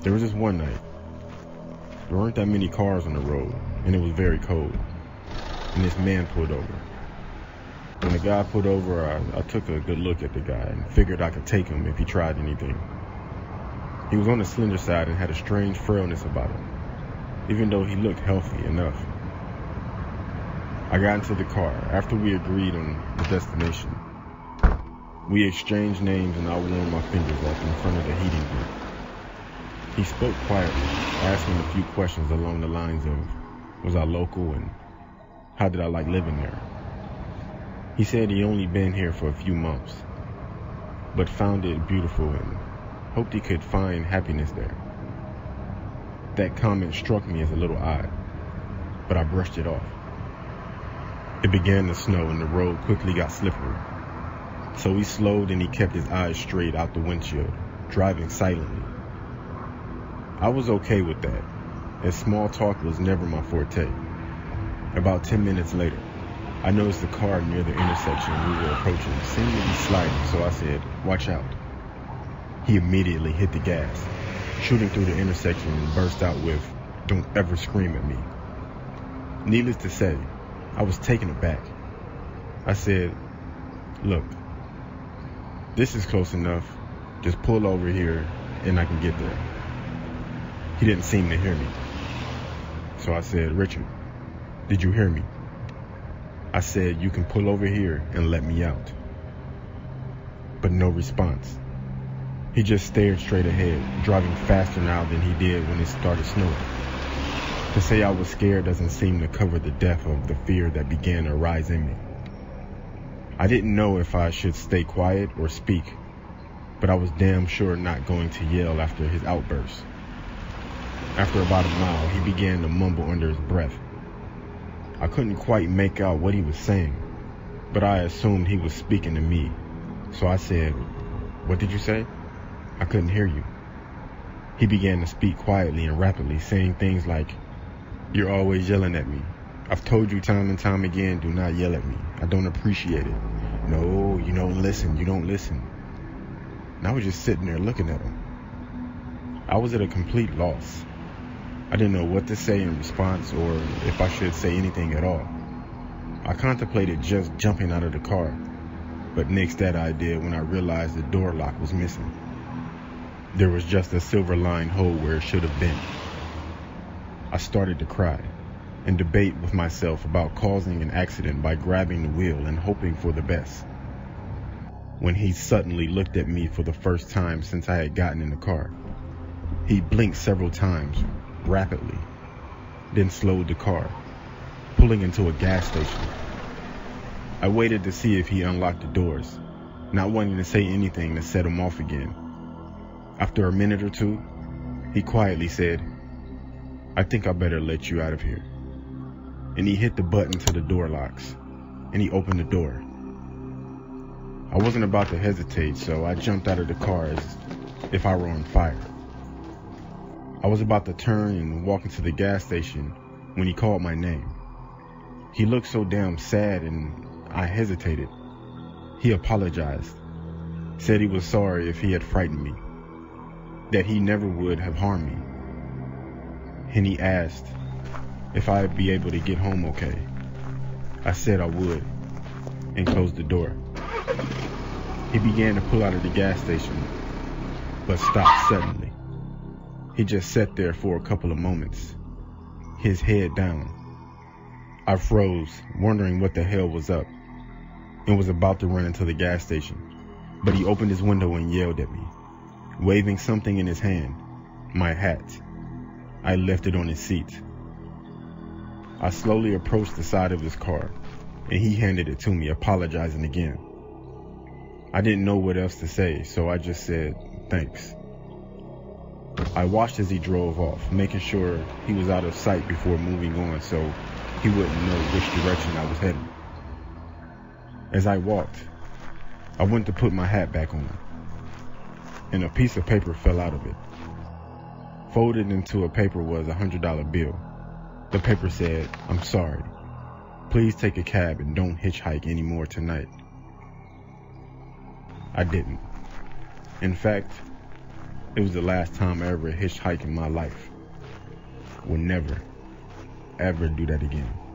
There was this one night. There weren't that many cars on the road, and it was very cold. And this man pulled over. When the guy pulled over, I took a good look at the guy and figured I could take him if he tried anything. He was on the slender side and had a strange frailness about him, even though he looked healthy enough. I got into the car after we agreed on the destination. We exchanged names and I warmed my fingers off in front of the heating group. He spoke quietly, asking a few questions along the lines of, was I local and how did I like living there? He said he'd only been here for a few months, but found it beautiful and hoped he could find happiness there. That comment struck me as a little odd, but I brushed it off. It began to snow and the road quickly got slippery. So he slowed and he kept his eyes straight out the windshield, driving silently. I was okay with that, as small talk was never my forte. About 10 minutes later, I noticed the car near the intersection we were approaching seemed to be sliding, so I said, "Watch out." He immediately hit the gas, shooting through the intersection and burst out with, "Don't ever scream at me." Needless to say, I was taken aback. I said, "Look, this is close enough. Just pull over here and I can get there." He didn't seem to hear me. So I said, "Richard, did you hear me? I said you can pull over here and let me out." But no response. He just stared straight ahead, driving faster now than he did when it started snowing. To say I was scared doesn't seem to cover the depth of the fear that began to rise in me. I didn't know if I should stay quiet or speak, but I was damn sure not going to yell after his outburst. After about a mile, he began to mumble under his breath. I couldn't quite make out what he was saying, but I assumed he was speaking to me. So I said, "What did you say? I couldn't hear you." He began to speak quietly and rapidly, saying things like, "You're always yelling at me. I've told you time and time again, do not yell at me. I don't appreciate it. No, you don't listen. You don't listen." And I was just sitting there looking at him. I was at a complete loss. I didn't know what to say in response or if I should say anything at all. I contemplated just jumping out of the car, but nixed that idea when I realized the door lock was missing. There was just a silver-lined hole where it should have been. I started to cry and debate with myself about causing an accident by grabbing the wheel and hoping for the best, when he suddenly looked at me for the first time since I had gotten in the car. He blinked several times, rapidly, then slowed the car, pulling into a gas station. I waited to see if he unlocked the doors, not wanting to say anything to set him off again. After a minute or two, he quietly said, "I think I better let you out of here." And he hit the button to the door locks, and he opened the door. I wasn't about to hesitate, so I jumped out of the car as if I were on fire. I was about to turn and walk into the gas station when he called my name. He looked so damn sad and I hesitated. He apologized, said he was sorry if he had frightened me, that he never would have harmed me. And he asked if I'd be able to get home okay. I said I would and closed the door. He began to pull out of the gas station, but stopped suddenly. He just sat there for a couple of moments, his head down. I froze, wondering what the hell was up, and was about to run into the gas station, but he opened his window and yelled at me, waving something in his hand, my hat. I left it on his seat. I slowly approached the side of his car, and he handed it to me, apologizing again. I didn't know what else to say, so I just said, "Thanks." I watched as he drove off, making sure he was out of sight before moving on so he wouldn't know which direction I was heading. As I walked, I went to put my hat back on, and a piece of paper fell out of it. Folded into a paper was a $100 bill. The paper said, "I'm sorry. Please take a cab and don't hitchhike anymore tonight." I didn't. In fact, It was the last time I ever hitchhiked in my life. Would never, ever do that again.